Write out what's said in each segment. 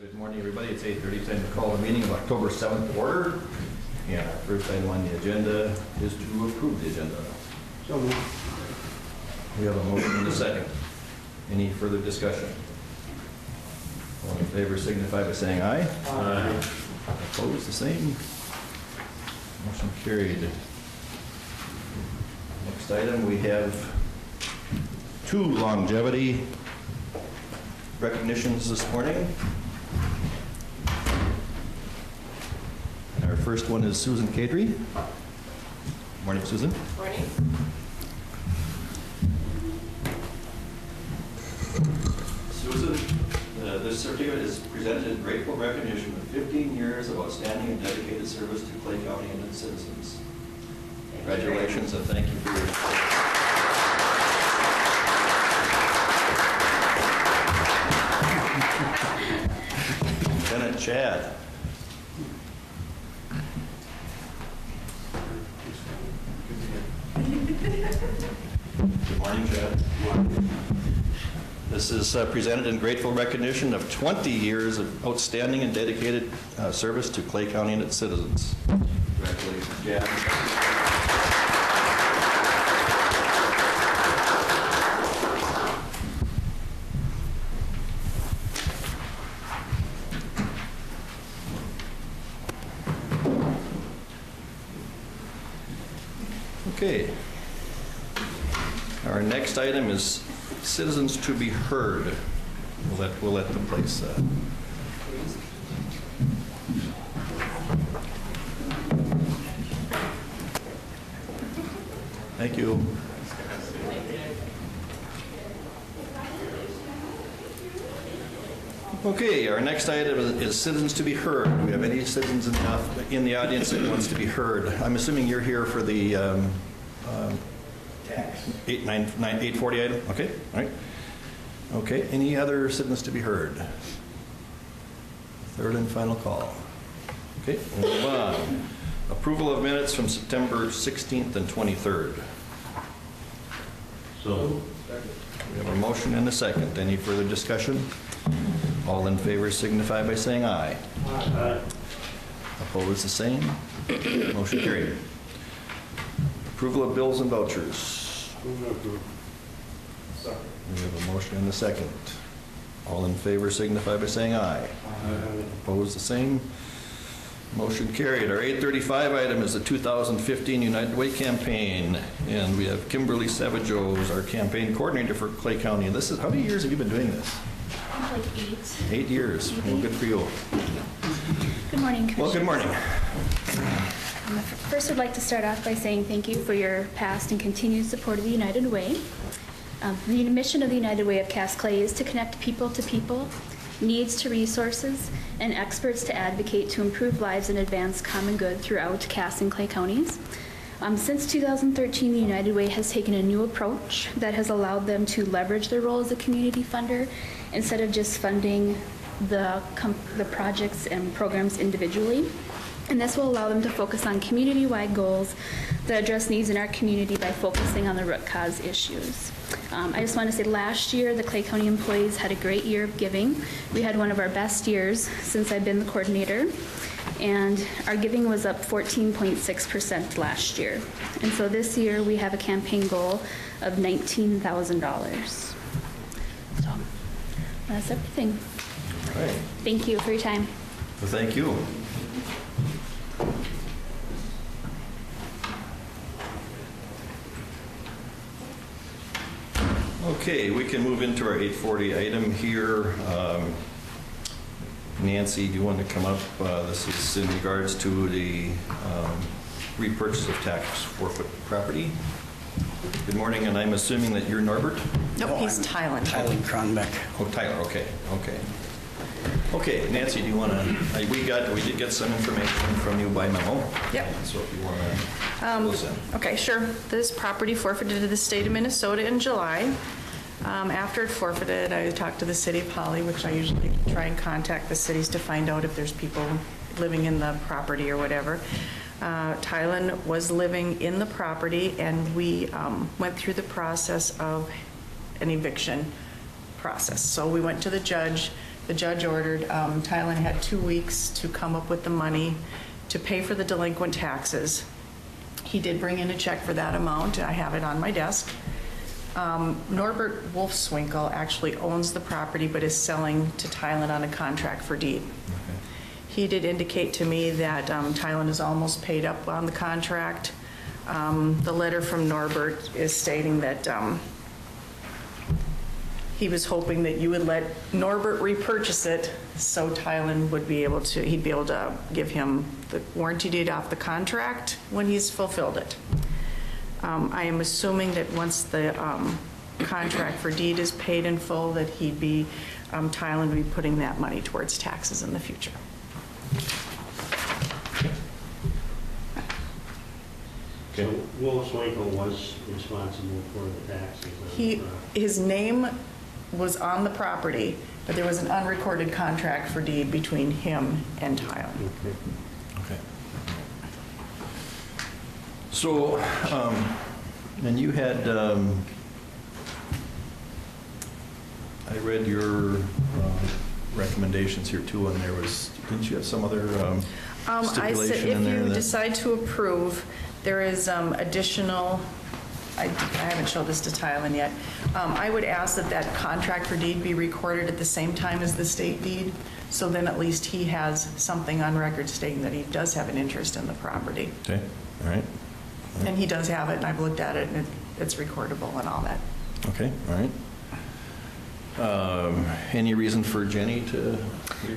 Good morning, everybody. It's 8:30. Time to call the meeting of October 7th to order. And our first item on the agenda is to approve the agenda. So moved. We have a motion and a second. Any further discussion? All in favor signify by saying aye. Aye. Opposed, the same. Motion carried. Next item, we have two longevity recognitions this morning. And our first one is Susan Cadry. Morning, Susan. Morning. Susan, this certificate is presented in grateful recognition of 15 years of outstanding and dedicated service to Clay County and its citizens. Congratulations and thank you for your Lieutenant Chad. Good morning, Chad. This is presented in grateful recognition of 20 years of outstanding and dedicated service to Clay County and its citizens. Congratulations, Chad. Okay. Our next item is citizens to be heard. We'll let them place. Thank you. Okay, our next item is citizens to be heard. Do we have any citizens in the audience that wants to be heard? I'm assuming you're here for the 840 item? Okay, all right. Okay, any other citizens to be heard? Third and final call. Okay, we'll move on. Approval of minutes from September 16th and 23rd. So. We have a motion and a second. Any further discussion? All in favor signify by saying aye. Aye. Opposed, the same. Motion carried. Approval of bills and vouchers. Move to approve. Second. We have a motion and a second. All in favor signify by saying aye. Aye. Opposed, the same. Motion carried. Our 835 item is the 2015 United Way campaign, and we have Kimberly Savageau as our campaign coordinator for Clay County. And this is, how many years have you been doing this? Like 8. 8 years. Well, good for you. Good morning, Commissioner. Well, good morning. First, I'd like to start off by saying thank you for your past and continued support of the United Way. The mission of the United Way of Cass Clay is to connect people to people, needs to resources, and experts to advocate to improve lives and advance common good throughout Cass and Clay counties. Since 2013, the United Way has taken a new approach that has allowed them to leverage their role as a community funder instead of just funding the projects and programs individually. And this will allow them to focus on community-wide goals that address needs in our community by focusing on the root cause issues. I just want to say last year, the Clay County employees had a great year of giving. We had one of our best years since I've been the coordinator. And our giving was up 14.6% last year. And so this year we have a campaign goal of $19,000. So that's everything. All right. Thank you for your time. Well, thank you. Okay, we can move into our 840 item here. Nancy, do you want to come up? This is in regards to the repurchase of tax forfeit property. Good morning, and I'm assuming that you're Norbert? Nope, he's Tylen. Tylen Kronbeck. Oh, Tyler, okay, okay. Okay, Nancy, do you want to, we did get some information from you by memo. Yep. So if you want to listen. Okay, sure. This property forfeited to the state of Minnesota in July. After it forfeited, I talked to the city of Holly, which I usually try and contact the cities to find out if there's people living in the property or whatever. Tylen was living in the property, and we went through the process of an eviction process. So we went to the judge The judge ordered, Thailand had 2 weeks to come up with the money to pay for the delinquent taxes. He did bring in a check for that amount. I have it on my desk. Norbert Wolfswinkel actually owns the property but is selling to Thailand on a contract for deed. He did indicate to me that Thailand is almost paid up on the contract. The letter from Norbert is stating that he was hoping that you would let Norbert repurchase it so Thailand would be able to, he'd be able to give him the warranty deed off the contract when he's fulfilled it. I am assuming that once the contract for deed is paid in full, that he'd be, Thailand would be putting that money towards taxes in the future. So Wolfswinkel was responsible for the taxes. His name was on the property, but there was an unrecorded contract for deed between him and Thailand. Okay. Okay. So, and you had, I read your recommendations here too, and there was, didn't you have some other I said stipulation if in there? you that- decide to approve, there is additional, I haven't showed this to Thailand yet. I would ask that that contract for deed be recorded at the same time as the state deed, so then at least he has something on record stating that he does have an interest in the property. Okay, all right. And he does have it, and I've looked at it, and it's recordable and all that. Okay, all right. Any reason for Jenny to?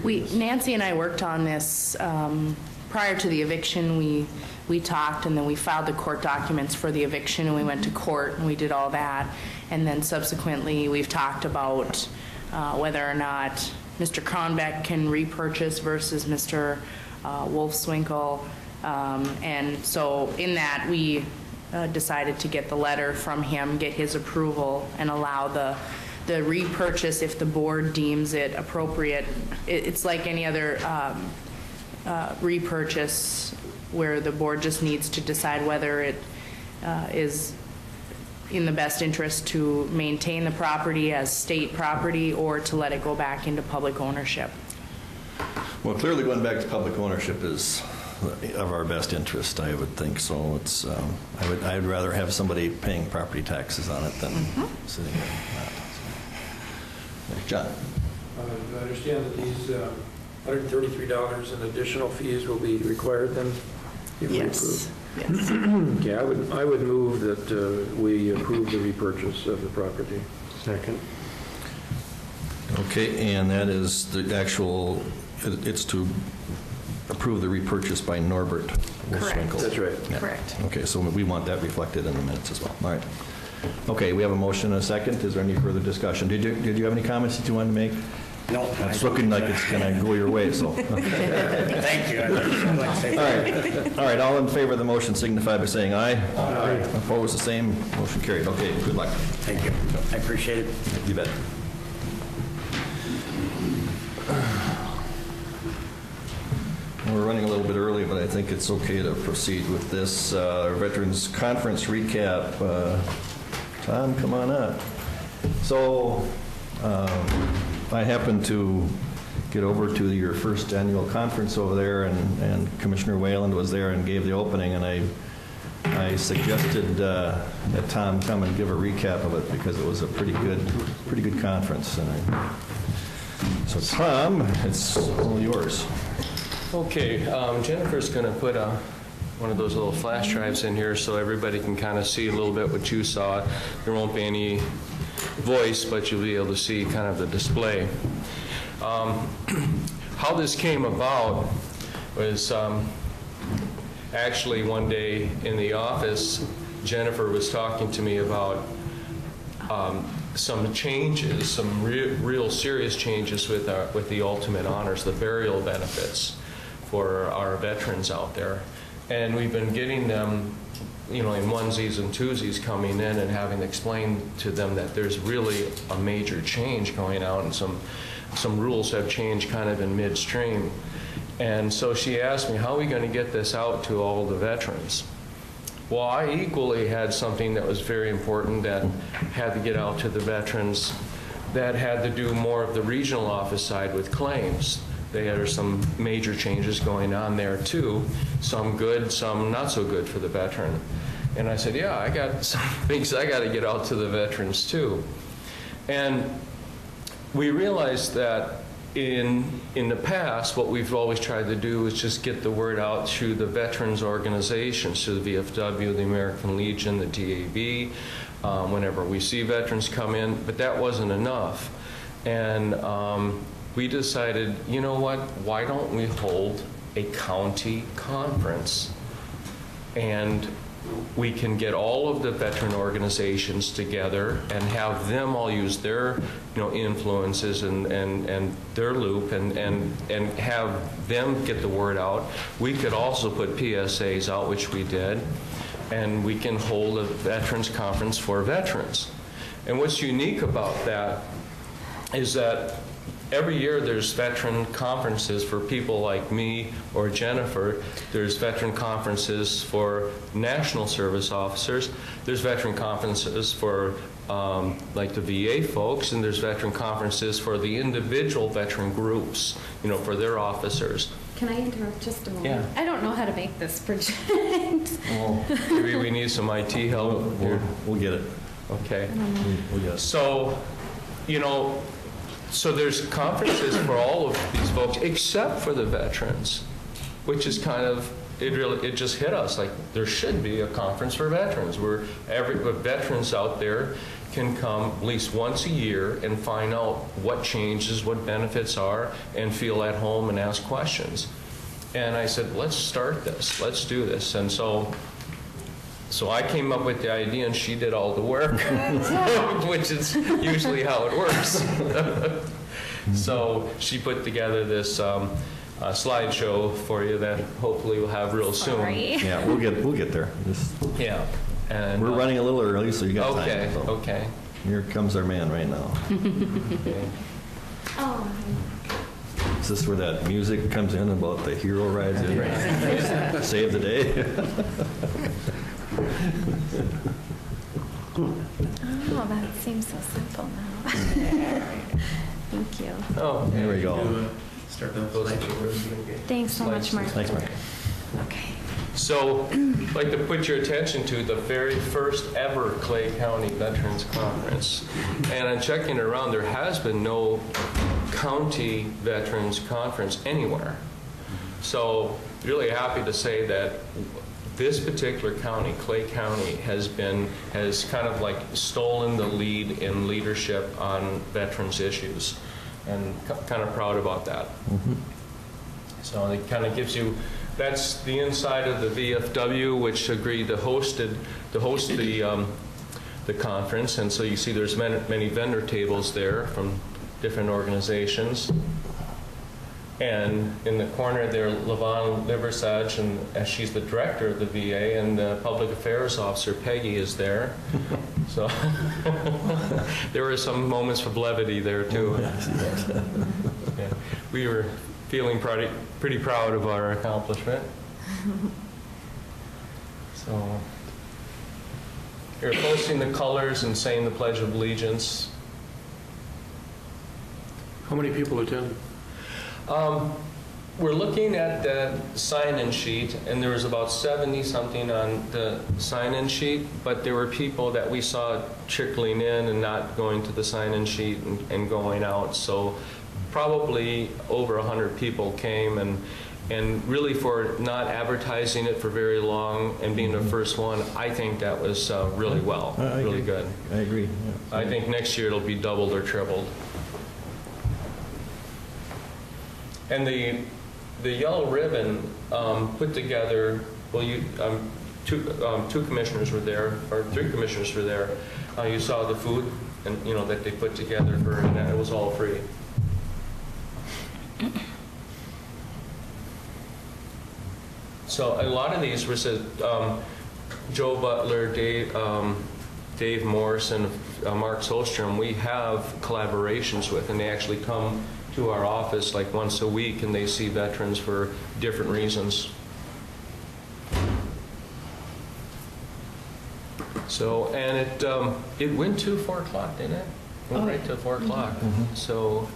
Nancy and I worked on this prior to the eviction. We talked, and then we filed the court documents for the eviction, and we went to court, and we did all that. And then subsequently, we've talked about whether or not Mr. Kronbeck can repurchase versus Mr. Wolfswinkel. And so in that, we decided to get the letter from him, get his approval, and allow the repurchase if the board deems it appropriate. It's like any other repurchase where the board just needs to decide whether it is in the best interest to maintain the property as state property or to let it go back into public ownership. Well, clearly going back to public ownership is of our best interest, I would think. So it's, I'd rather have somebody paying property taxes on it than sitting there not. So. John. I understand that these $133 in additional fees will be required then? If we Yes. approve? Yes. Okay, I would move that we approve the repurchase of the property. Second. Okay, and that is the actual, it's to approve the repurchase by Norbert Correct. Wolfswinkel. That's right. Yeah. Correct. Okay, so we want that reflected in the minutes as well. All right. Okay, we have a motion and a second. Is there any further discussion? Did you have any comments that you wanted to make? No. It's looking like it's going to go your way, so. Thank you. I'd like to say All right, all in favor of the motion signify by saying aye. Aye. Opposed, the same. Motion carried. Okay, good luck. thank you. I appreciate it. You bet. We're running a little bit early, but I think it's okay to proceed with this Veterans Conference recap. Tom, come on up. So I happened to get over to your first annual conference over there, and Commissioner Wayland was there and gave the opening, and I suggested that Tom come and give a recap of it because it was a pretty good conference. So Tom, it's all yours. Okay, Jennifer's going to put one of those little flash drives in here so everybody can kind of see a little bit what you saw. There won't be any voice, but you'll be able to see kind of the display. How this came about was actually one day in the office, Jennifer was talking to me about some changes, some real serious changes with the ultimate honors, the burial benefits for our veterans out there. And we've been getting them, in onesies and twosies coming in and having explained to them that there's really a major change going out, and some rules have changed kind of in midstream. And so she asked me, how are we going to get this out to all the veterans? Well, I equally had something that was very important that had to get out to the veterans that had to do more of the regional office side with claims. There are some major changes going on there too, some good, some not so good for the veteran. And I said, yeah, I got some things I got to get out to the veterans too. And we realized that in the past, what we've always tried to do is just get the word out through the veterans organizations, through the VFW, the American Legion, the TAB, whenever we see veterans come in, but that wasn't enough. And we decided, you know what, why don't we hold a county conference? And we can get all of the veteran organizations together and have them all use their, influences and their loop and have them get the word out. We could also put PSAs out, which we did, and we can hold a veterans conference for veterans. And what's unique about that is that every year there's veteran conferences for people like me or Jennifer. There's veteran conferences for national service officers. There's veteran conferences for like the VA folks, and there's veteran conferences for the individual veteran groups, for their officers. Can I interrupt just a moment? Yeah. I don't know how to make this project. Well, maybe we need some IT help. We'll get it. Okay. We'll get it. So, so there's conferences for all of these folks, except for the veterans, which is kind of, it just hit us, like there should be a conference for veterans where veterans out there can come at least once a year and find out what changes, what benefits are, and feel at home and ask questions. And I said, let's start this, let's do this. And so I came up with the idea and she did all the work, which is usually how it works. So she put together this slideshow for you that hopefully we'll have real soon. Sorry. Yeah, we'll get there. Yeah. And We're running a little early, so you got time. okay, So okay. Here comes our man right now. Okay. Oh, Is this where that music comes in about the hero rides in? Save the day? Oh, that seems so simple now. Thank you. Oh, There we go. Start the Thanks so much, Mark. Thanks, Mark. Okay. So I'd like to put your attention to the very first ever Clay County Veterans Conference. And in checking around, there has been no county veterans conference anywhere. So really happy to say that this particular county, Clay County, has kind of like stolen the lead in leadership on veterans issues, and kind of proud about that. So it kind of gives you, that's the inside of the VFW, which agreed to host the conference, and so you see there's many vendor tables there from different organizations. And in the corner there, Levon Liversage, and she's the director of the VA, and the public affairs officer, Peggy, is there. So there were some moments of levity there, too. Yeah. We were feeling pretty proud of our accomplishment. So you're posting the colors and saying the Pledge of Allegiance. How many people attended? We're looking at the sign-in sheet, and there was about 70-something on the sign-in sheet, but there were people that we saw trickling in and not going to the sign-in sheet and going out. So probably over 100 people came, and really for not advertising it for very long and being the first one, I think that was really well, really good. I agree. Yeah. I think next year it'll be doubled or tripled. And the yellow ribbon put together, well, two commissioners were there, or 3 commissioners were there. You saw the food, and that they put together and it was all free. So a lot of these were said, Joe Butler, Dave Morse, and Mark Solstrom, we have collaborations with, and they actually come to our office like once a week, and they see veterans for different reasons. So, and it went to 4 o'clock, didn't it? went right to 4 o'clock. So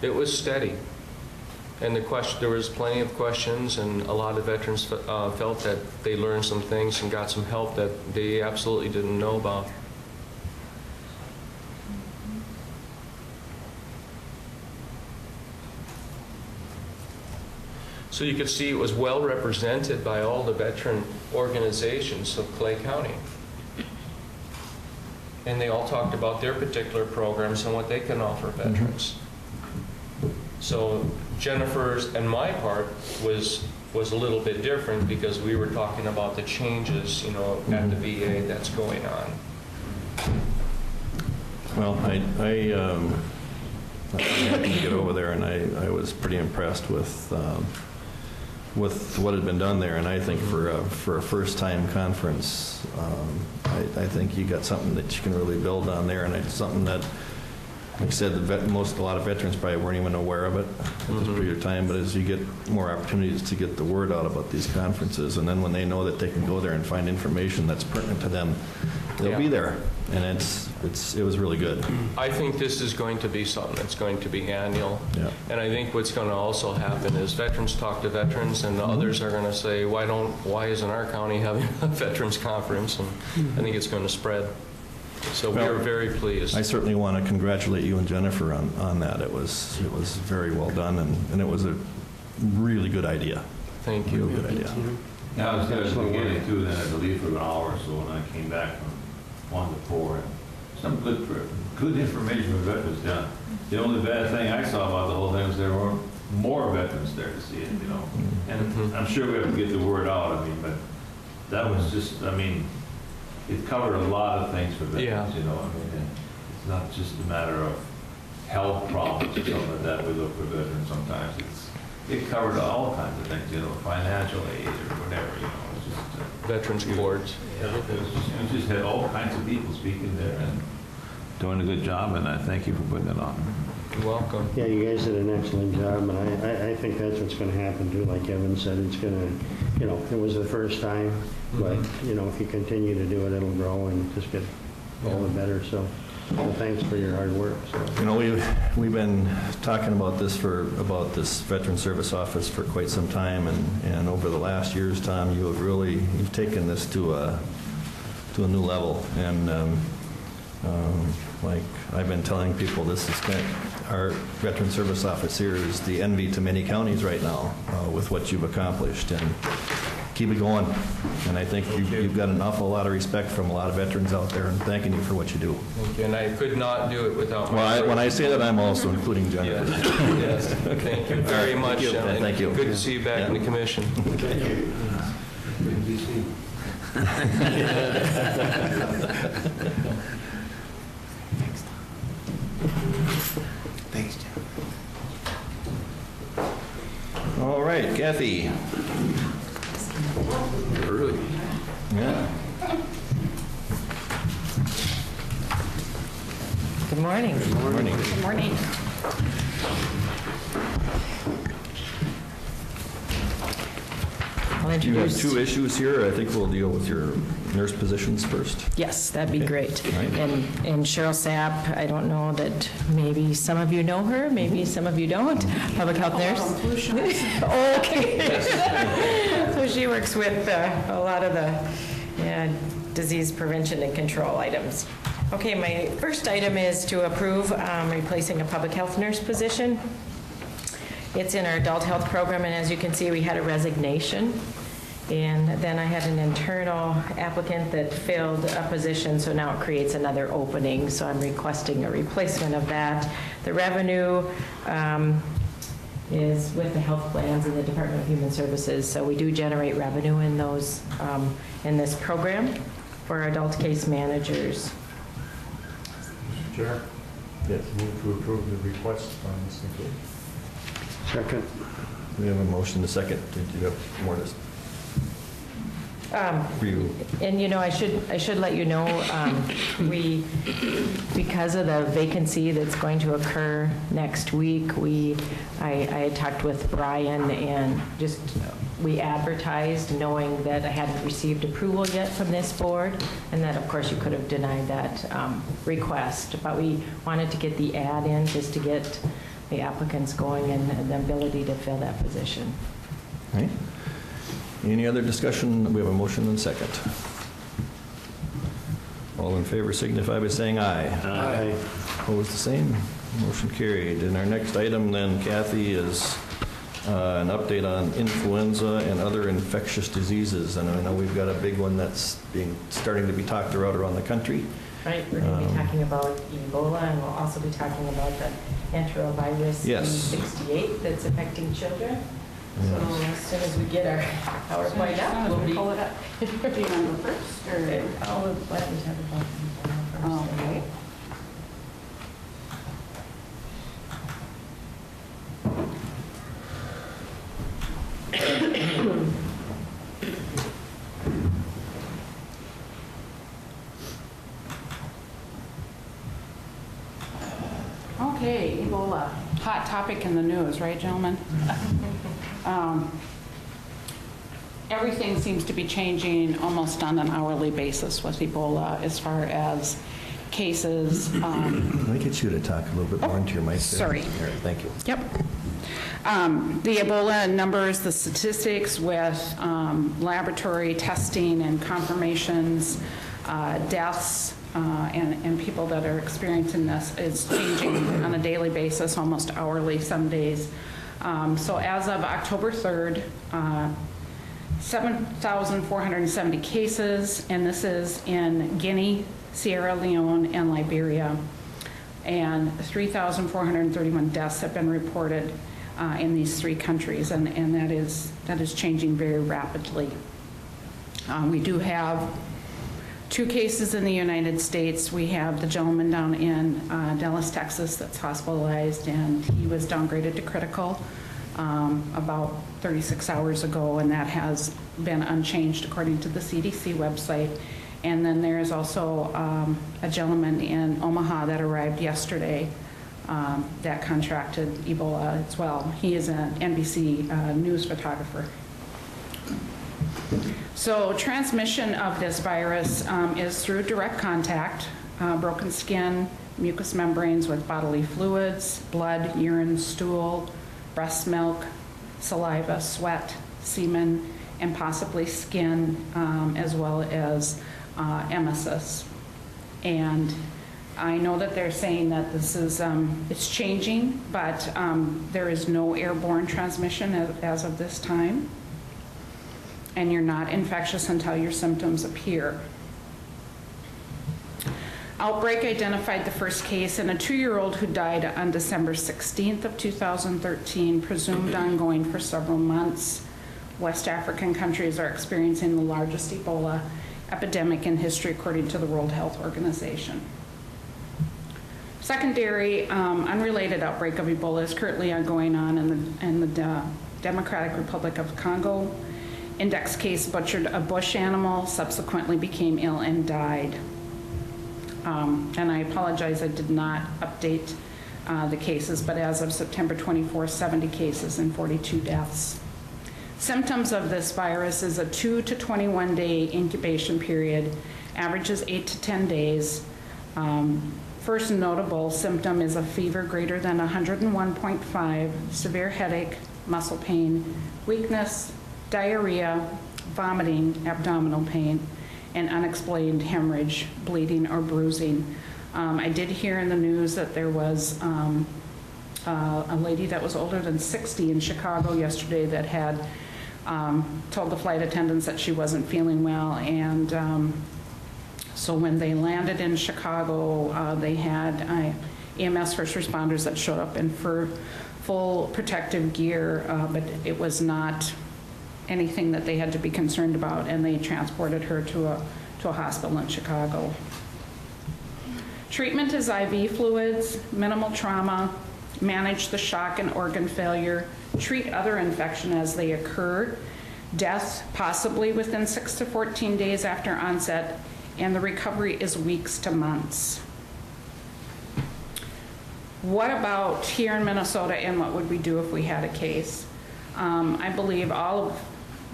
it was steady. And there was plenty of questions, and a lot of veterans felt that they learned some things and got some help that they absolutely didn't know about. So you could see it was well represented by all the veteran organizations of Clay County. And they all talked about their particular programs and what they can offer veterans. So Jennifer's and my part was a little bit different because we were talking about the changes, you know, at the VA that's going on. Well, I happened to get over there, and I was pretty impressed with what had been done there. And I think for a first-time conference, I think you got something that you can really build on there, and it's something that, like I said, a lot of veterans probably weren't even aware of it at this period of time, but as you get more opportunities to get the word out about these conferences, and then when they know that they can go there and find information that's pertinent to them, they'll be there. And it was really good. I think this is going to be something that's going to be annual. Yeah. And I think what's going to also happen is veterans talk to veterans, and the others are going to say, why isn't our county having a veterans conference? And I think it's going to spread. So we are very pleased. I certainly want to congratulate you and Jennifer on that. It was very well done, and it was a really good idea. Thank you. Really good idea. Yeah, I was there at the beginning too, then I had to leave for an hour or so, and I came back from 1 to 4, and some good information for veterans down. The only bad thing I saw about the whole thing was there were more veterans there to see it, you know. And I'm sure we have to get the word out, I mean, but that was just, I mean, it covered a lot of things for veterans, you know. I mean, and it's not just a matter of health problems or something like that we look for veterans sometimes. It covered all kinds of things, you know, financial aid or whatever, you know. It's just Veterans boards. we just had all kinds of people speaking there and doing a good job, and I thank you for putting it on. You're welcome. Yeah, you guys did an excellent job, and I think that's what's going to happen too. Like Evan said, it's going to, you know, it was the first time, but, you know, if you continue to do it, it'll grow and just get all the better. So thanks for your hard work. So. You know, we've been talking about this Veteran Service Office for quite some time, and over the last years, Tom, you've taken this to a new level. And like I've been telling people, our Veteran Service Office here is the envy to many counties right now with what you've accomplished, and keep it going. And I think you've got an awful lot of respect from a lot of veterans out there, and thanking you for what you do. Thank you. And I could not do it without my When I say that, I'm also including Jennifer. Yes. Thank you very much. Thank you. Good to see you back in the commission. Thank you. Good to see you. Thanks, Jim. All right, Kathy. Early. Yeah. Good morning. Good morning. Good morning. I'll You have introduce. 2 issues here. I think we'll deal with your nurse positions first. Yes, that'd be great. Right. And Cheryl Sapp, I don't know that maybe some of you know her, maybe some of you don't. Public health nurse. Okay. So she works with a lot of the disease prevention and control items. Okay, my first item is to approve replacing a public health nurse position. It's in our adult health program, and as you can see, we had a resignation. And then I had an internal applicant that filled a position, so now it creates another opening. So I'm requesting a replacement of that. The revenue is with the health plans in the Department of Human Services. So we do generate revenue in those, in this program for adult case managers. Mr. Chair? Yes. Move to approve the request on this include. Second. We have a motion to second. Did you have more to? for you? And, you know, I should let you know, because of the vacancy that's going to occur next week, I had talked with Brian and we advertised knowing that I hadn't received approval yet from this board, and that, of course, you could have denied that request. But we wanted to get the ad in just to get the applicants going and the ability to fill that position. All right. Any other discussion? We have a motion and second. All in favor signify by saying aye. Aye. Opposed, the same. Motion carried. And our next item then, Kathy, is an update on influenza and other infectious diseases. And I know we've got a big one that's starting to be talked around the country. Right, we're going to be talking about Ebola, and we'll also be talking about the enterovirus Yes. E68 that's affecting children. So as soon as we get our PowerPoint up, we'll pull it up. Do you want to go first, or? I'll let me talk about them first. Okay. Okay, Ebola, hot topic in the news, right, gentlemen? Everything seems to be changing almost on an hourly basis with Ebola as far as cases. Let me get you to talk a little bit more into your mic there. Sorry. Here, thank you. Yep. The Ebola numbers, the statistics with laboratory testing and confirmations, deaths, and people that are experiencing this is changing on a daily basis, almost hourly some days. So as of October 3rd, 7,470 cases, and this is in Guinea, Sierra Leone, and Liberia. And 3,431 deaths have been reported in these three countries, and that is changing very rapidly. We do have 2 cases in the United States. We have the gentleman down in Dallas, Texas that's hospitalized, and he was downgraded to critical about 36 hours ago, and that has been unchanged according to the CDC website. And then there is also a gentleman in Omaha that arrived yesterday that contracted Ebola as well. He is an NBC news photographer. So transmission of this virus is through direct contact, broken skin, mucous membranes with bodily fluids, blood, urine, stool, breast milk, saliva, sweat, semen, and possibly skin, as well as emesis. And I know that they're saying that this is, it's changing, but there is no airborne transmission as of this time. And you're not infectious until your symptoms appear. Outbreak identified the first case in a 2-year-old who died on December 16th of 2013, presumed ongoing for several months. West African countries are experiencing the largest Ebola epidemic in history, according to the World Health Organization. Secondary, unrelated outbreak of Ebola is currently going on in the Democratic Republic of Congo. Index case butchered a bush animal, subsequently became ill and died. And I apologize, I did not update the cases, but as of September 24, 70 cases and 42 deaths. Symptoms of this virus is a 2 to 21 day incubation period, averages 8 to 10 days. First notable symptom is a fever greater than 101.5, severe headache, muscle pain, weakness, diarrhea, vomiting, abdominal pain, and unexplained hemorrhage, bleeding, or bruising. I did hear in the news that there was a lady that was older than 60 in Chicago yesterday that had told the flight attendants that she wasn't feeling well, and so when they landed in Chicago, they had EMS first responders that showed up in full protective gear, but it was not anything that they had to be concerned about, and they transported her to a hospital in Chicago. Treatment is IV fluids, minimal trauma, manage the shock and organ failure, treat other infection as they occur, death possibly within 6 to 14 days after onset, and the recovery is weeks to months. What about here in Minnesota, and what would we do if we had a case? I believe all of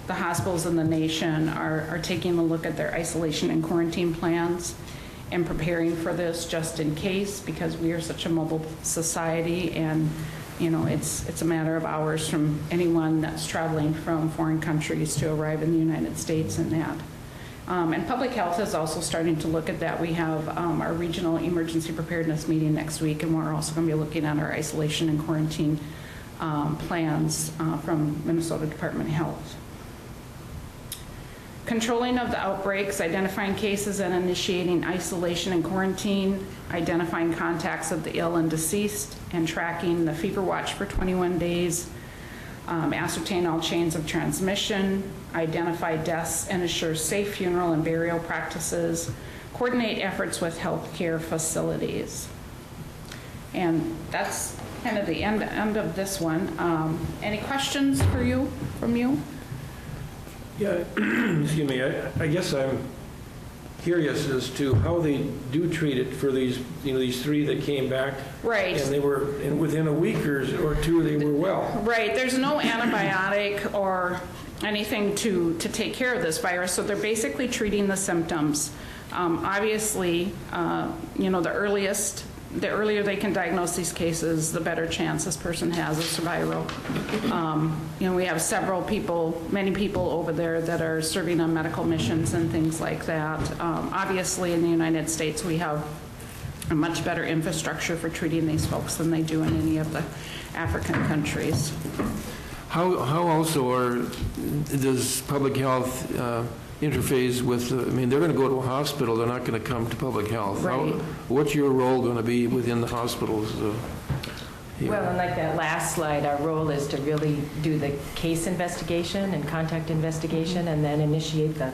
the hospitals in the nation are taking a look at their isolation and quarantine plans and preparing for this just in case, because we are such a mobile society, and you know, it's a matter of hours from anyone that's traveling from foreign countries to arrive in the United States and that. And public health is also starting to look at that. We have our regional emergency preparedness meeting next week, and we're also going to be looking at our isolation and quarantine plans from Minnesota Department of Health. Controlling of the outbreaks, identifying cases and initiating isolation and quarantine, identifying contacts of the ill and deceased, and tracking the fever watch for 21 days, ascertain all chains of transmission, identify deaths and assure safe funeral and burial practices, coordinate efforts with healthcare facilities. And that's kind of the end of this one. Any questions from you? Yeah, excuse me, I guess I'm curious as to how they do treat it for these, these 3 that came back. Right. And they were, and within a week or 2, they were well. Right, there's no antibiotic or anything to take care of this virus, so they're basically treating the symptoms. Obviously, the earlier they can diagnose these cases, the better chance this person has of survival. We have many people over there that are serving on medical missions and things like that. Obviously, in the United States, we have a much better infrastructure for treating these folks than they do in any of the African countries. How also does public health interface with, they're going to go to a hospital, they're not going to come to public health. Right. What's your role going to be within the hospitals? Well, and like that last slide, our role is to really do the case investigation and contact investigation, and then initiate the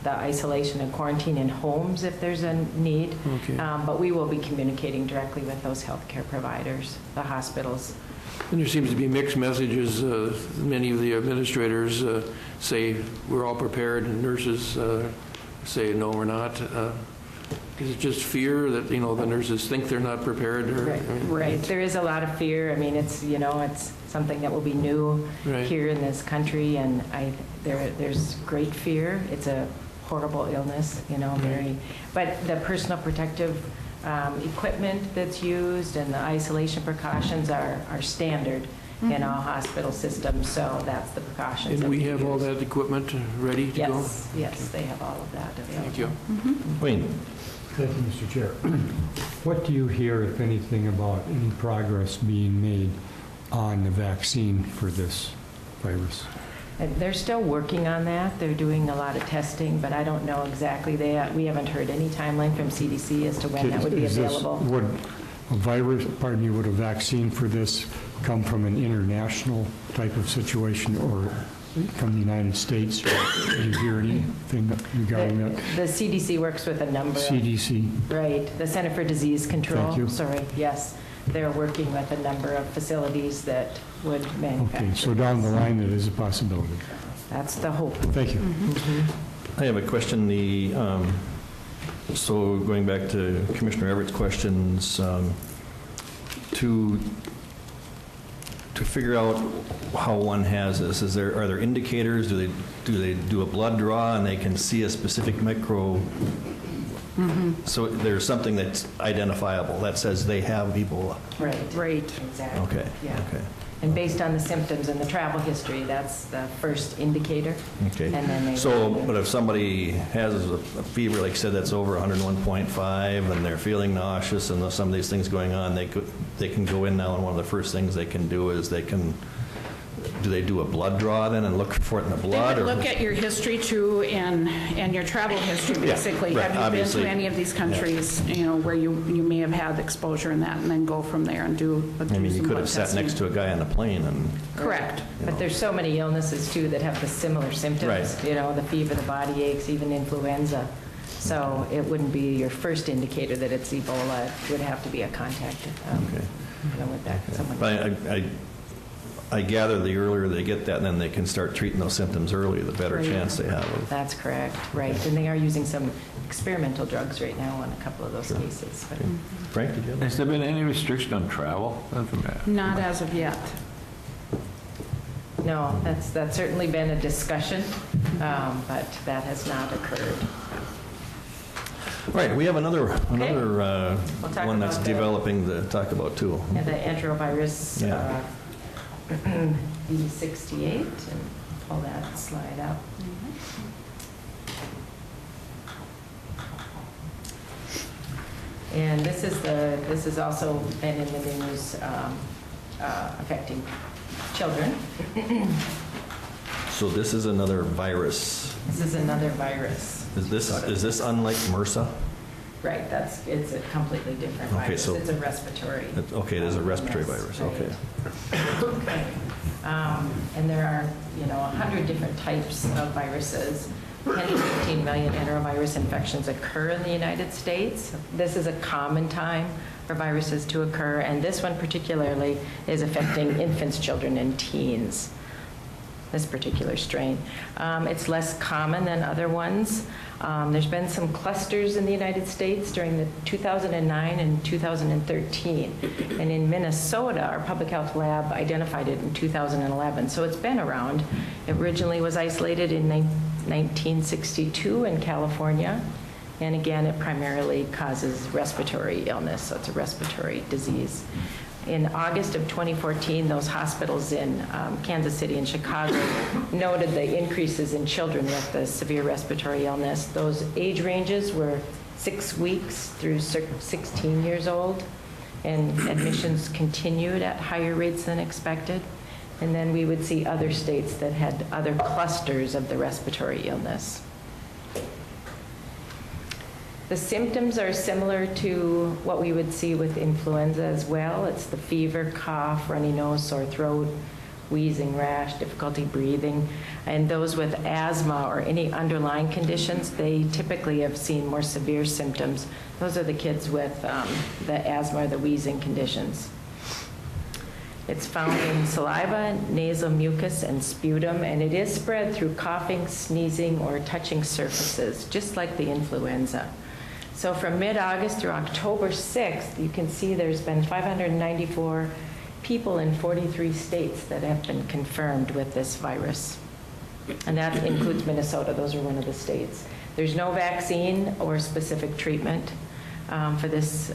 isolation and quarantine in homes if there's a need. Okay. But we will be communicating directly with those healthcare providers, the hospitals. And there seems to be mixed messages. Many of the administrators say we're all prepared, and nurses say no, we're not. Is it just fear that the nurses think they're not prepared? Right. There is a lot of fear. It's something that will be new here in this country, and there's great fear. It's a horrible illness, But the personal protective equipment that's used and the isolation precautions are standard in all hospital systems, so that's the precautions. And we have all that equipment ready to go? Yes, they have all of that available. Thank you. Wayne? Thank you, Mr. Chair. What do you hear, if anything, about any progress being made on the vaccine for this virus? And they're still working on that. They're doing a lot of testing, but I don't know exactly. We haven't heard any timeline from CDC as to when that would be available. Would a vaccine for this come from an international type of situation, or from the United States? Do you hear anything regarding that? The CDC works with a number CDC. Right, the Center for Disease Control. Thank you. Sorry, yes. They're working with a number of facilities that would manufacture. Okay, so down the line, it is a possibility. That's the hope. Thank you. I have a question. So going back to Commissioner Everett's questions, to figure out how one has this, are there indicators? Do they do a blood draw and they can see a specific micro? So there's something that's identifiable that says they have Ebola. Right. Exactly. Okay. Yeah. Okay. And based on the symptoms and the travel history, that's the first indicator. Okay. And then but if somebody has a fever, like you said, that's over 101.5, and they're feeling nauseous, and some of these things going on, they can go in now, and one of the first things they can do is do they do a blood draw then and look for it in the blood? They would look at your history too, and your travel history, basically. Yeah, right, Have you obviously. been to any of these countries, where you may have had exposure in that, and then go from there and do some blood you could have sat testing. next to a guy on a plane and... Correct. But there's so many illnesses too that have the similar symptoms. Right. The fever, the body aches, even influenza. So it wouldn't be your first indicator that it's Ebola. It would have to be a contact with that. But I gather the earlier they get that, then they can start treating those symptoms early, the better Right. chance they have of. That's correct, right. And they are using some experimental drugs right now on a couple of those cases. But Frank, did you have? Has there been any restriction on travel? Not as of yet. no, that's certainly been a discussion, but that has not occurred. All right, we have another We'll talk one that's about the- developing to talk about too. And the enterovirus Yeah. B100714A, and pull that slide up. And this is also been in the news affecting children. So this is another virus. This is another virus. Is this unlike MRSA? Right, it's a completely different Okay, virus. so- It's a respiratory. Okay, it is a respiratory illness, virus, right. okay. Okay. And there are, 100 different types of viruses. 10 to 15 million enterovirus infections occur in the United States. This is a common time for viruses to occur, and this one particularly is affecting infants, children, and teens, this particular strain. It's less common than other ones. There's been some clusters in the United States during the 2009 and 2013. And in Minnesota, our public health lab identified it in 2011. So it's been around. It originally was isolated in 1962 in California. And again, it primarily causes respiratory illness, so it's a respiratory disease. In August of 2014, those hospitals in Kansas City and Chicago noted the increases in children with the severe respiratory illness. Those age ranges were 6 weeks through 16 years old, and admissions continued at higher rates than expected. And then we would see other states that had other clusters of the respiratory illness. The symptoms are similar to what we would see with influenza as well. It's the fever, cough, runny nose, sore throat, wheezing, rash, difficulty breathing. And those with asthma or any underlying conditions, they typically have seen more severe symptoms. Those are the kids with the asthma or the wheezing conditions. It's found in saliva, nasal mucus, and sputum, and it is spread through coughing, sneezing, or touching surfaces, just like the influenza. So from mid-August through October 6th, you can see there's been 594 people in 43 states that have been confirmed with this virus. And that includes Minnesota. Those are one of the states. There's no vaccine or specific treatment for this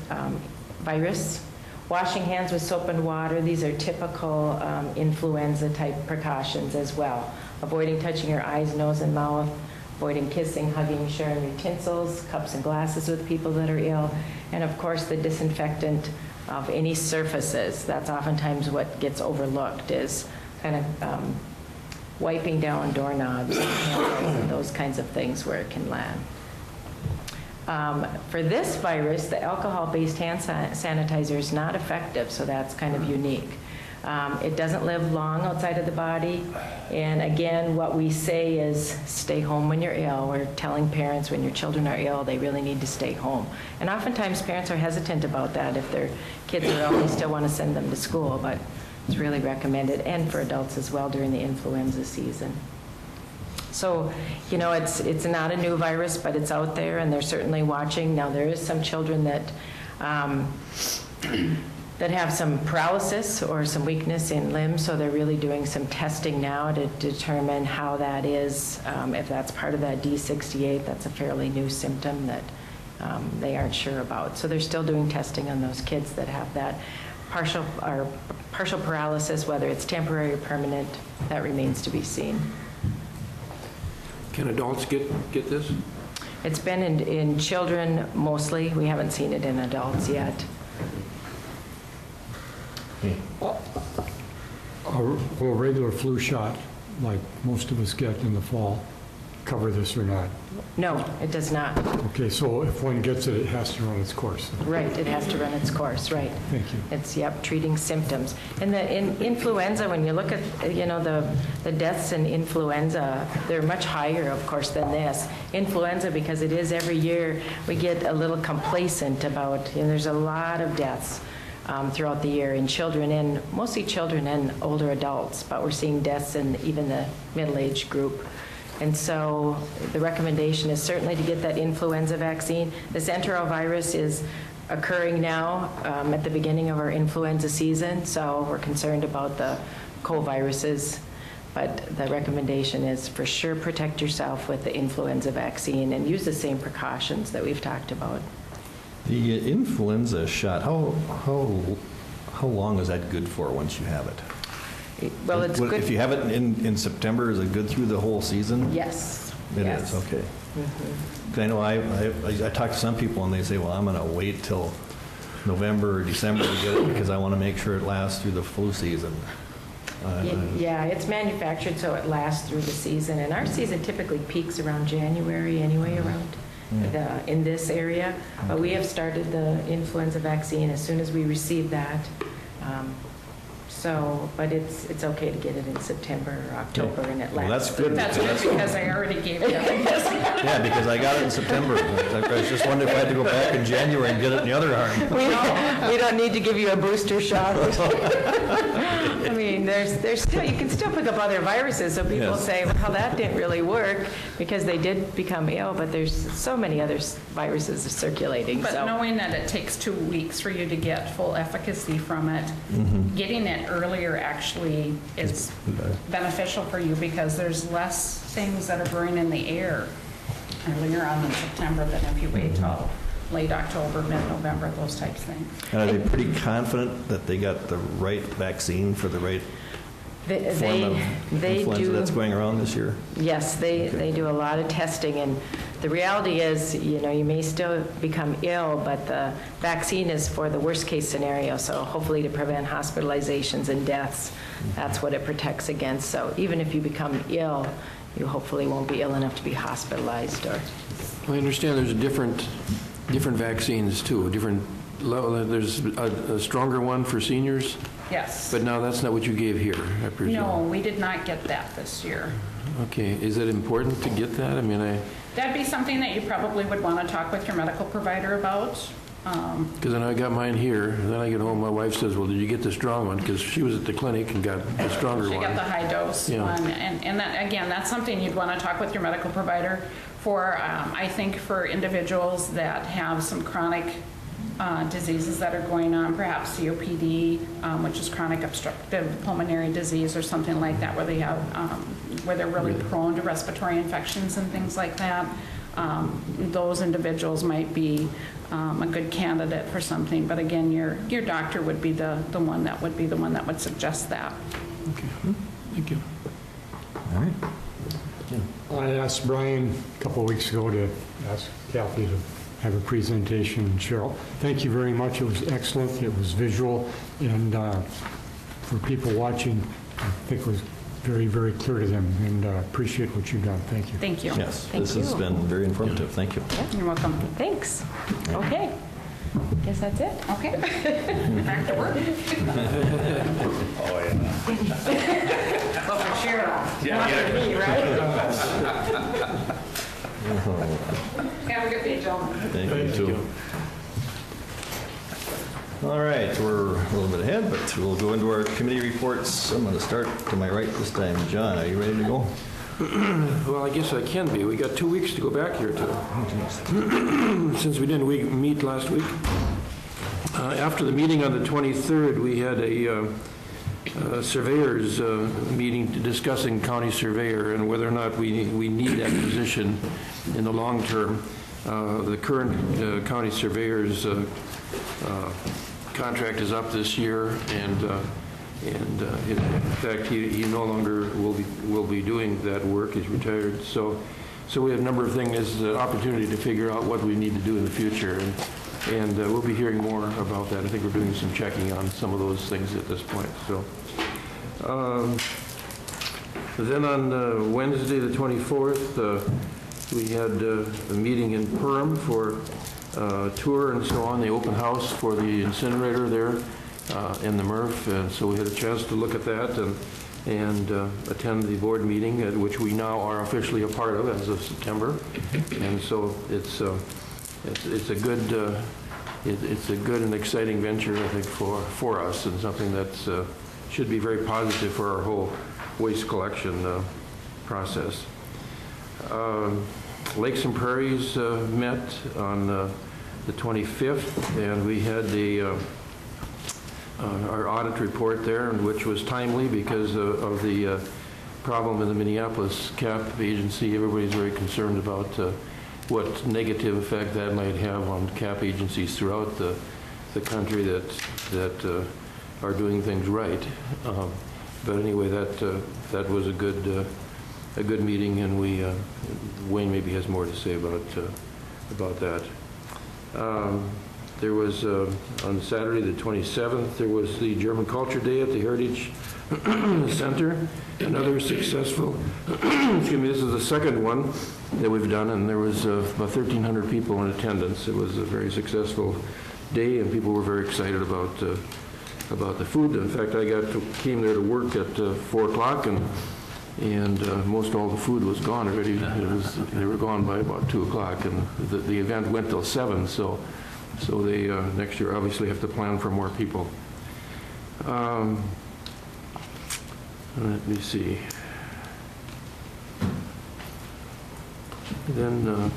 virus. Washing hands with soap and water, these are typical influenza-type precautions as well. Avoiding touching your eyes, nose, and mouth. Avoiding kissing, hugging, sharing utensils, cups and glasses with people that are ill, and of course the disinfectant of any surfaces. That's oftentimes what gets overlooked, is kind of wiping down doorknobs and handles and those kinds of things where it can land. For this virus, the alcohol-based hand sanitizer is not effective, so that's kind of unique. It doesn't live long outside of the body. And again, what we say is stay home when you're ill. We're telling parents when your children are ill, they really need to stay home. And oftentimes parents are hesitant about that. If their kids are ill, they still want to send them to school, but it's really recommended, and for adults as well during the influenza season. So, it's not a new virus, but it's out there, and they're certainly watching. Now, there is some children that that have some paralysis or some weakness in limbs, so they're really doing some testing now to determine how that is, if that's part of that D68. That's a fairly new symptom that they aren't sure about. So they're still doing testing on those kids that have that partial paralysis, whether it's temporary or permanent. That remains to be seen. Can adults get this? It's been in children mostly. We haven't seen it in adults yet. Will a regular flu shot, like most of us get in the fall, cover this or not? No, it does not. Okay, so if one gets it, it has to run its course. Right, it has to run its course, right. Thank you. It's, treating symptoms. And in influenza, when you look at, the deaths in influenza, they're much higher, of course, than this. Influenza, because it is every year, we get a little complacent about, there's a lot of deaths. throughout the year in children, and mostly children and older adults, but we're seeing deaths in even the middle-aged group. And so the recommendation is certainly to get that influenza vaccine. This enterovirus is occurring now at the beginning of our influenza season, so we're concerned about the co-viruses. But the recommendation is for sure protect yourself with the influenza vaccine and use the same precautions that we've talked about. The influenza shot, how long is that good for once you have it? Well, it's good. If you have it in September, is it good through the whole season? Yes. It Yes. is, okay. 'Cause I know I talk to some people and they say, well, I'm going to wait till November or December to get it because I want to make sure it lasts through the flu season. Yeah, it's manufactured so it lasts through the season, and our season typically peaks around January anyway, around in this area. But we have started the influenza vaccine as soon as we receive that. But it's okay to get it in September or October, and it lasts. Well, that's good. That's good because I already gave it. Yeah, because I got it in September. I was just wondering if I had to go back in January and get it in the other arm. We don't need to give you a booster shot. I mean, there's still, you can still pick up other viruses, so people Yes. say, well, that didn't really work because they did become ill, but there's so many other viruses circulating. But So knowing that it takes 2 weeks for you to get full efficacy from it, getting it earlier actually is beneficial for you because there's less things that are brewing in the air earlier on in September than if you wait till late October, mid-November, those types of things. And are they pretty confident that they got the right vaccine for the right form of they influenza do. that's going around this year? Yes, they do a lot of testing, and the reality is, you may still become ill, but the vaccine is for the worst-case scenario, so hopefully to prevent hospitalizations and deaths. That's what it protects against. So even if you become ill, you hopefully won't be ill enough to be hospitalized or... I understand there's different vaccines too, different level. There's a stronger one for seniors, Yes. but now that's not what you gave here, I presume. No, we did not get that this year. Okay, is it important to get that? I mean, That'd be something that you probably would want to talk with your medical provider about. because then I got mine here, and then I get home, my wife says, well, did you get the strong one? Because she was at the clinic and got the stronger She one. got the high dose Yeah. one, and that, again, that's something you'd want to talk with your medical provider for. I think for individuals that have some chronic diseases that are going on, perhaps COPD, which is chronic obstructive pulmonary disease or something like that, where they have, where they're really prone to respiratory infections and things like that. Those individuals might be a good candidate for something, but again, your doctor would be the one that would suggest that. Okay, thank you. All right. I asked Brian a couple of weeks ago to ask Kathy to have a presentation. Cheryl, thank you very much. It was excellent. It was visual, and for people watching, I think it was very, very clear to them, and appreciate what you've done. Thank you. Thank you. Yes, Thank this has you. been very informative. Thank you. You're welcome. Thanks. Okay. Guess that's it. Okay. Back to work. Well, for Cheryl. Not for me, right? Have a good day, gentlemen. Thank you, too. All right, we're a little bit ahead, but we'll go into our committee reports. I'm going to start to my right this time. John, are you ready to go? Well, I guess I can be. We got 2 weeks to go back here to, since we didn't meet last week. After the meeting on the 23rd, we had a surveyor's meeting discussing county surveyor and whether or not we need that position in the long term. The current county surveyor's contract is up this year, and in fact, he no longer will be doing that work. He's retired. So we have a number of things, opportunity to figure out what we need to do in the future, and we'll be hearing more about that. I think we're doing some checking on some of those things at this point. So then on Wednesday, the 24th, we had a meeting in Perham for tour and so on, the open house for the incinerator there in the MRF, and so we had a chance to look at that and attend the board meeting, at which we now are officially a part of as of September. And so it's a good it's a good and exciting venture, I think, for us, and something that should be very positive for our whole waste collection process. Lakes and Prairies met on the 25th, and we had our audit report there, which was timely because of the problem in the Minneapolis CAP agency. Everybody's very concerned about what negative effect that might have on CAP agencies throughout the country that are doing things right. But anyway, that was a good meeting, and Wayne maybe has more to say about that. There was, on Saturday the 27th, there was the German Culture Day at the Heritage Center. Another successful, excuse me, this is the second one that we've done, and there was about 1,300 people in attendance. It was a very successful day, and people were very excited about the food. In fact, came there to work at 4 o'clock, and most all the food was gone already. They were gone by about 2 o'clock, and the event went till 7, so they next year obviously have to plan for more people. Let me see. Then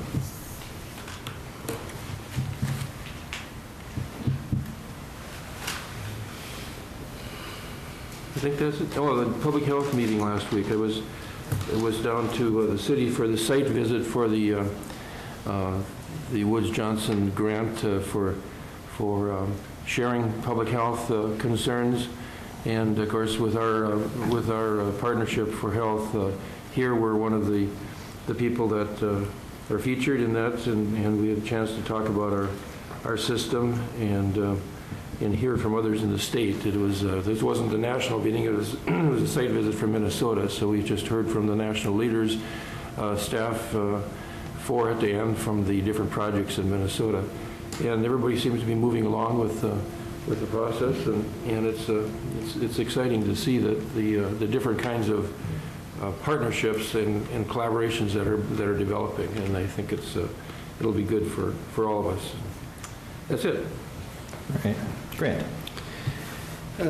I think that's it. Oh, the public health meeting last week. I was down to the city for the site visit for the Woods Johnson grant for sharing public health concerns, and of course with our partnership for health here, we're one of the people that are featured in that, and we had a chance to talk about our system and hear from others in the state. It was this wasn't a national meeting; it was a site visit from Minnesota. So we just heard from the national leaders, staff for it, and from the different projects in Minnesota, and everybody seems to be moving along with the process, and it's exciting to see that the different kinds of partnerships and collaborations that are developing, and I think it'll be good for all of us. That's it. All right. Grant. I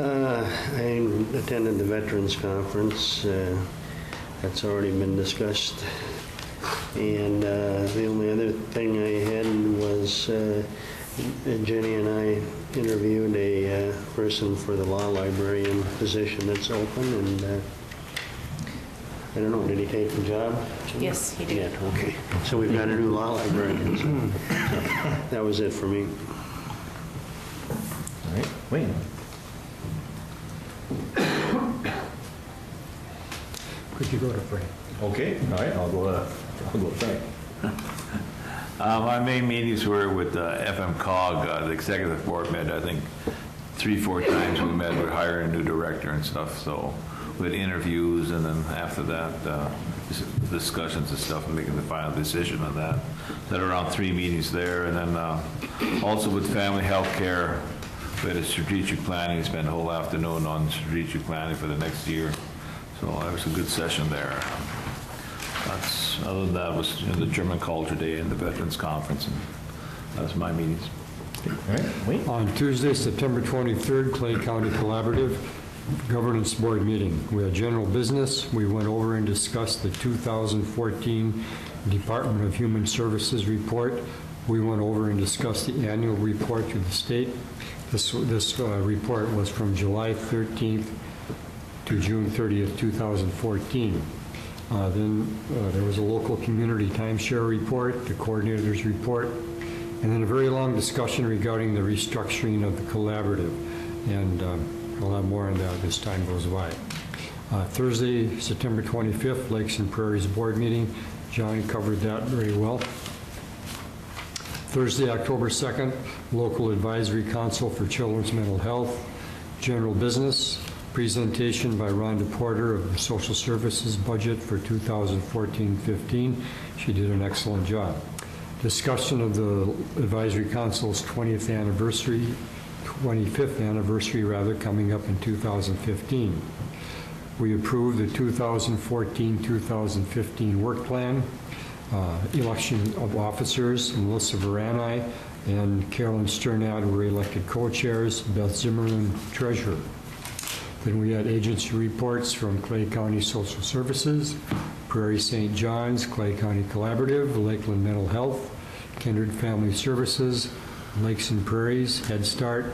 attended the Veterans Conference. That's already been discussed. And the only other thing I had was Jenny and I interviewed a person for the law librarian position that's open, and I don't know, did he take the job? Yes, he did. Yeah, okay. So we've got a new law librarian. So that was it for me. All right. Wayne. Could you go to Frank? Okay. All right. I'll go Frank. My main meetings were with FMCOG. The executive board met, I think, 3-4 times. We met. We're hiring a new director and stuff. So we had interviews, and then after that, discussions and stuff, and making the final decision on that. Then around 3 meetings there, and then also with family health care, we had a strategic planning. We spent the whole afternoon on strategic planning for the next year. So it was a good session there. Other than that was the German Culture Day and the Veterans Conference, and that was my meetings. All right. Wayne. On Tuesday, September 23rd, Clay County Collaborative Governance Board meeting. We had general business. We went over and discussed the 2014 Department of Human Services report. We went over and discussed the annual report to the state. This report was from July 13th to June 30th, 2014. Then there was a local community timeshare report, the coordinator's report, and then a very long discussion regarding the restructuring of the collaborative. And I'll have more on that as time goes by. Thursday, September 25th, Lakes and Prairies Board meeting. John covered that very well. Thursday, October 2nd, Local Advisory Council for Children's Mental Health. General business, presentation by Rhonda Porter of the Social Services budget for 2014-15. She did an excellent job. Discussion of the Advisory Council's 25th anniversary coming up in 2015. We approved the 2014-2015 work plan. Election of officers, Melissa Varani, and Carolyn Sternad were elected co-chairs, Beth Zimmerman treasurer. Then we had agency reports from Clay County Social Services, Prairie St. John's, Clay County Collaborative, Lakeland Mental Health, Kindred Family Services, Lakes and Prairies, Head Start,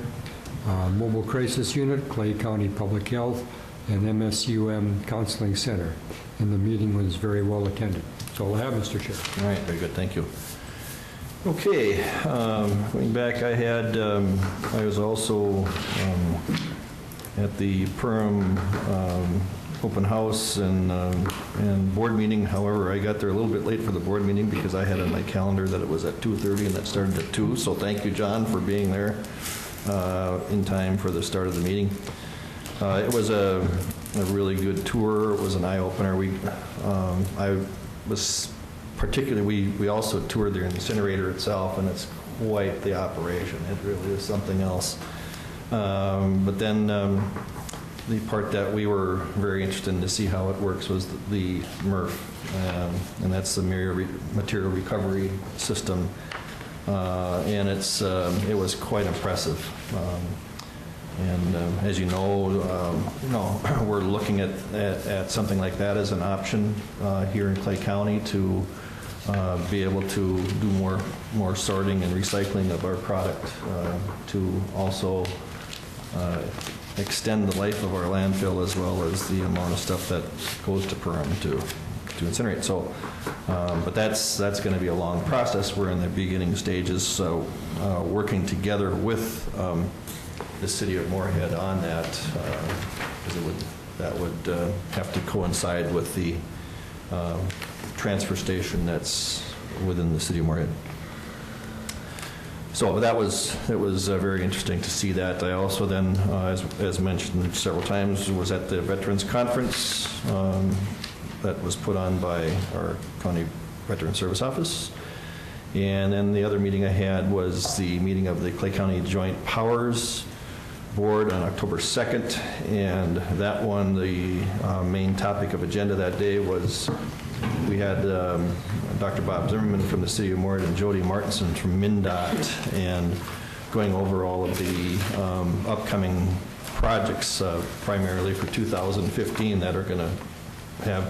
Mobile Crisis Unit, Clay County Public Health, and MSUM Counseling Center. And the meeting was very well attended. That's all I have, Mr. Chair. All right, very good, thank you. Okay, going back, I was also at the Perham open house and board meeting. However, I got there a little bit late for the board meeting because I had on my calendar that it was at 2:30 and that started at 2. So thank you, John, for being there in time for the start of the meeting. It was a really good tour. It was an eye-opener. I was particularly, we also toured the incinerator itself, and it's quite the operation. It really is something else. But then the part that we were very interested in to see how it works was the MRF, and that's the material recovery system. And it was quite impressive. And as you know, we're looking at something like that as an option here in Clay County to be able to do more sorting and recycling of our product, to also extend the life of our landfill as well as the amount of stuff that goes to Perham to incinerate. So, but that's going to be a long process. We're in the beginning stages, so working together with the city of Moorhead on that, because that would have to coincide with the transfer station that's within the city of Moorhead. So it was very interesting to see that. I also then, as mentioned several times, was at the Veterans Conference that was put on by our County Veteran Service Office. And then the other meeting I had was the meeting of the Clay County Joint Powers Board on October 2nd. And that one, the main topic of agenda that day was, we had Dr. Bob Zimmerman from the city of Moorhead and Jody Martinson from MnDOT, and going over all of the upcoming projects, primarily for 2015, that are going to have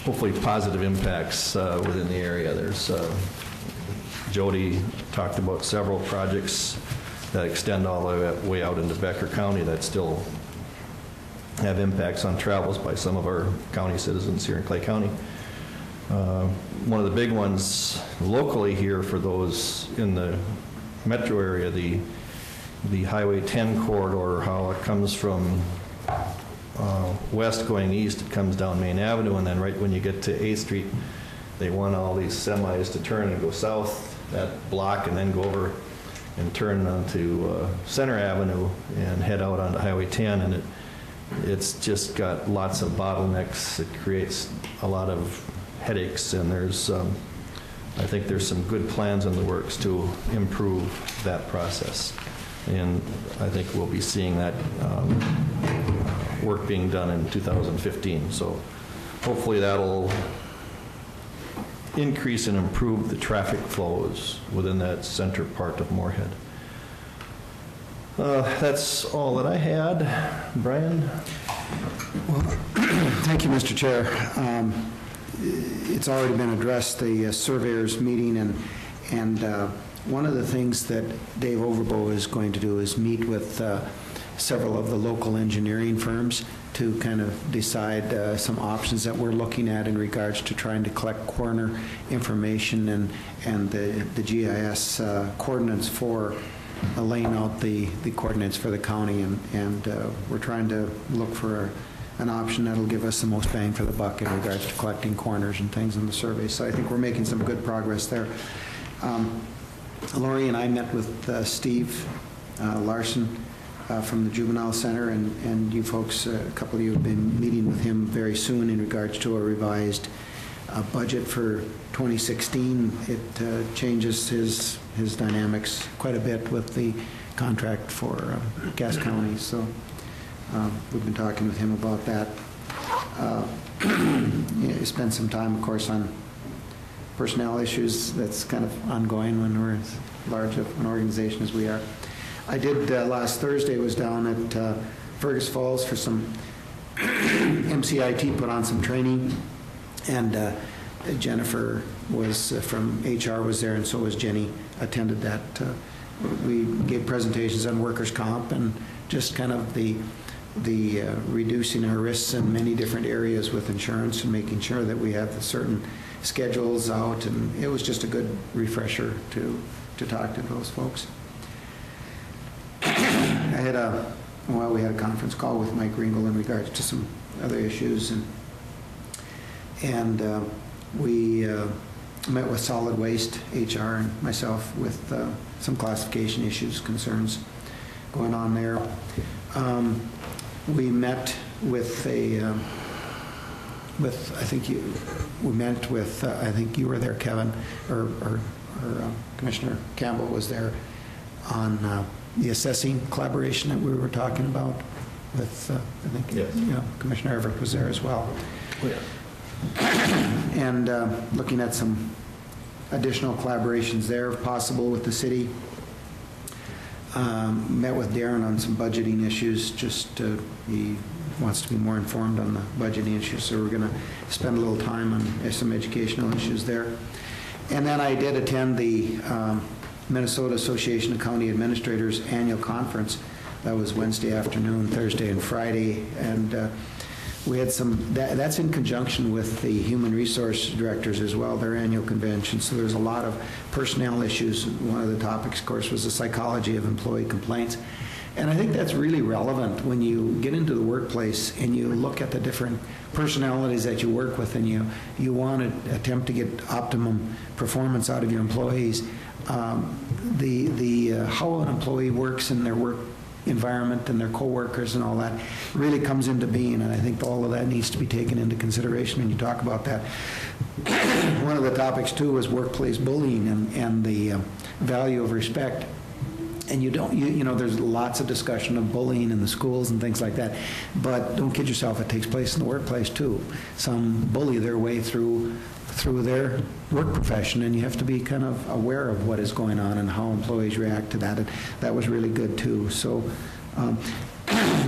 hopefully positive impacts within the area. There's Jody talked about several projects that extend all the way out into Becker County that still have impacts on travels by some of our county citizens here in Clay County. One of the big ones locally here for those in the metro area, the Highway 10 corridor, how it comes from west going east, it comes down Main Avenue, and then right when you get to 8th Street, they want all these semis to turn and go south that block and then go over and turn onto Center Avenue and head out onto Highway 10, and it's just got lots of bottlenecks. It creates a lot of headaches, and there's I think there's some good plans in the works to improve that process, and I think we'll be seeing that work being done in 2015. So hopefully that'll increase and improve the traffic flows within that center part of Moorhead. That's all that I had. Brian? Well, thank you, Mr. Chair. It's already been addressed, the surveyors meeting, and one of the things that Dave Overbo is going to do is meet with several of the local engineering firms to kind of decide some options that we're looking at in regards to trying to collect corner information and the GIS coordinates for laying out the coordinates for the county, and we're trying to look for an option that'll give us the most bang for the buck in regards to collecting corners and things in the survey. So I think we're making some good progress there. Lori and I met with Steve Larson from the Juvenile Center, and you folks, a couple of you have been meeting with him very soon in regards to a revised budget for 2016. It changes his dynamics quite a bit with the contract for Cass County. So we've been talking with him about that. Spent some time, of course, on personnel issues that's kind of ongoing when we're as large of an organization as we are. I did, last Thursday, was down at Fergus Falls for some MCIT, put on some training, and Jennifer was from HR was there, and so was Jenny, attended that. We gave presentations on workers' comp and just kind of the reducing our risks in many different areas with insurance and making sure that we have the certain schedules out, and it was just a good refresher to talk to those folks. We had a conference call with Mike Ringel in regards to some other issues, and we met with Solid Waste, HR, and myself with some classification issues, concerns going on there. We met with I think you were there, Kevin, or Commissioner Campbell was there on the assessing collaboration that we were talking about with, I think, yes. Commissioner Everett was there as well. Oh, yeah. And looking at some additional collaborations there, if possible, with the city. Met with Darren on some budgeting issues, he wants to be more informed on the budgeting issues, so we're going to spend a little time on some educational issues there. And then I did attend the Minnesota Association of County Administrators annual conference. That was Wednesday afternoon, Thursday, and Friday, and we had that's in conjunction with the Human Resource Directors as well, their annual convention, so there's a lot of personnel issues. One of the topics, of course, was the psychology of employee complaints. And I think that's really relevant when you get into the workplace and you look at the different personalities that you work with, and you want to attempt to get optimum performance out of your employees. How an employee works in their work environment and their coworkers and all that really comes into being, and I think all of that needs to be taken into consideration when you talk about that. One of the topics too was workplace bullying and the value of respect. And there's lots of discussion of bullying in the schools and things like that, but don't kid yourself, it takes place in the workplace too. Some bully their way through their work profession, and you have to be kind of aware of what is going on and how employees react to that. And that was really good too. So, and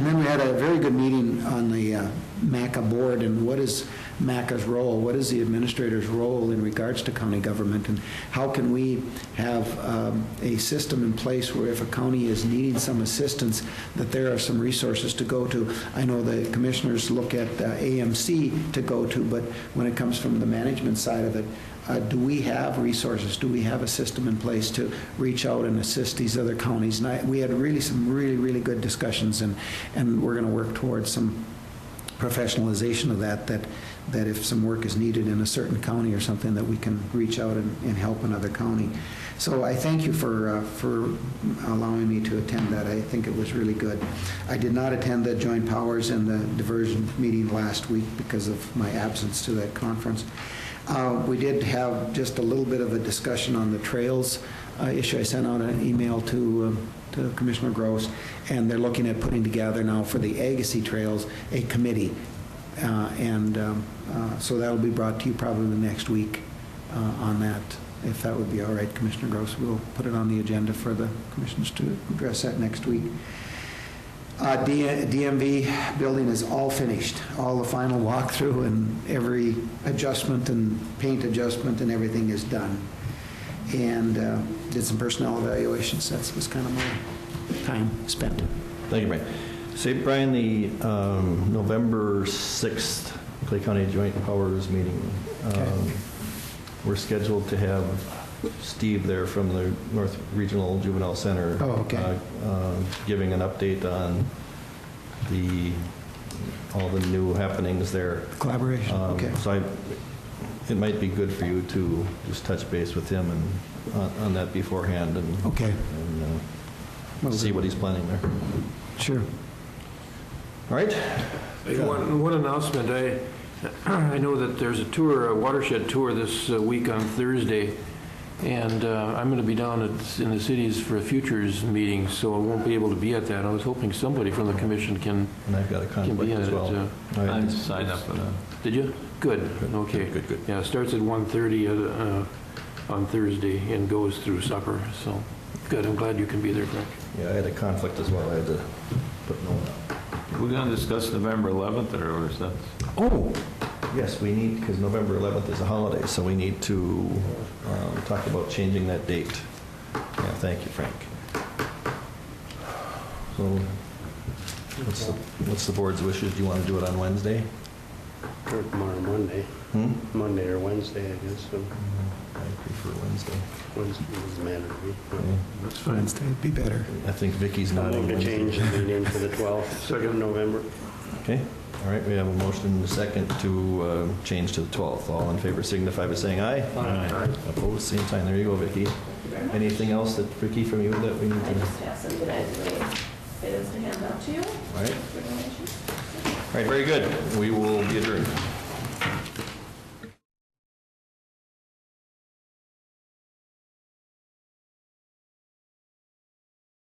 then we had a very good meeting on the MACA board, and what is MACA's role? What is the administrator's role in regards to county government, and how can we have a system in place where if a county is needing some assistance, that there are some resources to go to? I know the commissioners look at AMC to go to, but when it comes from the management side of it, do we have resources? Do we have a system in place to reach out and assist these other counties? And we had some really good discussions, and we're going to work towards some professionalization of that if some work is needed in a certain county or something, that we can reach out and help another county. So I thank you for allowing me to attend that. I think it was really good. I did not attend the Joint Powers and the Diversion meeting last week because of my absence to that conference. We did have just a little bit of a discussion on the trails issue. I sent out an email to Commissioner Gross, and they're looking at putting together now for the Agassiz trails a committee. So that'll be brought to you probably the next week on that, if that would be all right, Commissioner Gross. We'll put it on the agenda for the commissioners to address that next week. DMV building is all finished, all the final walkthrough and every adjustment and paint adjustment and everything is done. And did some personnel evaluations. That was kind of my time spent. Thank you, Brian. Say, Brian, the November 6th Clay County Joint Powers meeting, we're scheduled to have Steve there from the North Regional Juvenile Center giving an update on all the new happenings there. Collaboration, So it might be good for you to just touch base with him and on that beforehand and see what he's planning there. Sure. All right. One announcement. I know that there's a watershed tour this week on Thursday And I'm going to be down in the cities for a futures meeting, so I won't be able to be at that. I was hoping somebody from the commission can And I've got a be conflict at as it. well. All right, I'm this- signed up for that. Did you? Good, okay. Good, good. Yeah, it starts at 1:30 on Thursday and goes through supper, so, good, I'm glad you can be there, Frank. Yeah, I had a conflict as well. I had to put no down. We're going to discuss November 11th, or is that? Oh, yes, we need, because November 11th is a holiday, so we need to talk about changing that date. Yeah, thank you, Frank. So what's the board's wishes? Do you want to do it on Wednesday? Or tomorrow, Monday. Monday or Wednesday, I guess. So I prefer Wednesday. Wednesday doesn't matter to me. Okay. Wednesday would be better. I think Vicky's I'm nodding. going to change the meeting to the 12th of November. Okay, all right, we have a motion and a second to change to the 12th. All in favor signify by saying aye. Aye. Opposed, same sign. There you go, Vicky. Anything else that, Vicky, from you that we need to? have some items to hand out to you. All right. All right, very good. We will be adjourned.